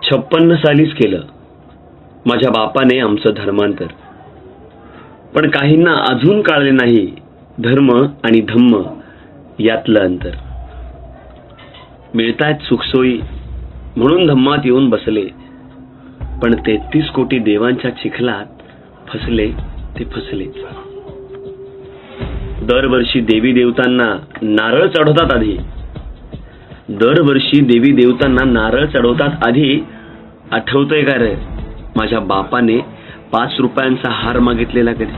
56 सालीच केलं माझ्या बापाने आमचं धर्मांतर. पण काहींना अजून कळले नाही धर्म आणि धम्म यातलं अंतर. मिळतायत सुखसोयी म्हणून धम्मात येऊन बसले, पण 33 कोटी देवांच्या चिखलात फसले ते फसले. दरवर्षी देवी देवतांना नारळ चढवतात आधी. दरवर्षी देवी देवतांना नारळ चढवतात आधी. आठवतंय का रे माझ्या बापाने 5 रुपयांचा हार मागितलेला कधी?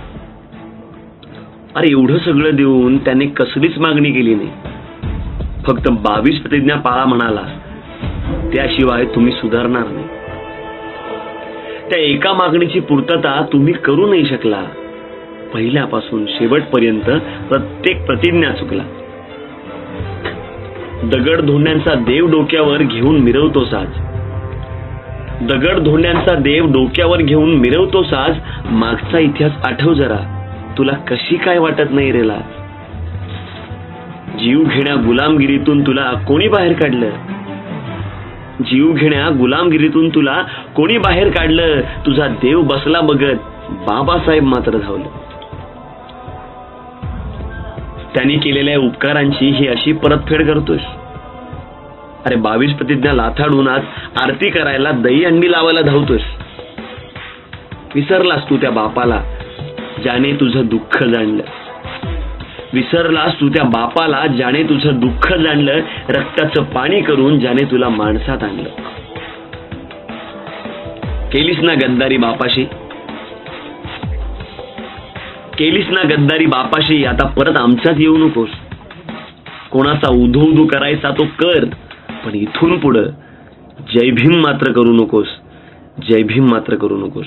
अरे एवढं सगळं देऊन त्याने कसलीच मागणी केली नाही. फक्त 22 प्रतिज्ञा पाळा म्हणाला, त्याशिवाय तुम्ही सुधारणार नाही. त्या एका मागणीची पूर्तता तुम्ही करू नाही शकला. पहिल्यापासून शेवटपर्यंत प्रत्येक प्रतिज्ञा चुकला. दगड धोंड्यांचा देव डोक्यावर घेऊन मिरवतो साज. दगड धोंड्यांचा देव डोक्यावर घेऊन मिरवतो साज. मागचा इतिहास आठव जरा, तुला कशी काय वाटत नाही रे लाज? जीव घेण्या गुलामगिरीतून तुला कोणी बाहेर काढलं? जीव घेण्या गुलामगिरीतून तुला कोणी बाहेर काढलं? तुझा देव बसला बघत बाबासाहेब मात्र धावलं. त्यांनी केलेल्या उपकारांची ही अशी परतफेड करतोस? अरे 22 प्रतिज्ञा लाथाडून आज आरती करायला दही अंडी लावायला धावतोस. विसरलास तू त्या बापाला ज्याने तुझं दुःख जाणलं. विसरलास तू त्या बापाला ज्याने तुझं दुःख जाणलं. रक्ताचं पाणी करून ज्याने तुला माणसात आणलं. केलीस ना गद्दारी बापाशी? केलीस ना गद्दारी बापाशी? आता परत आमच्यात येऊ नकोस. कोणाचा उधू उधू करायचा तो कर, पण इथून पुढं जय भीम मात्र करू नकोस. जय भीम मात्र करू नकोस.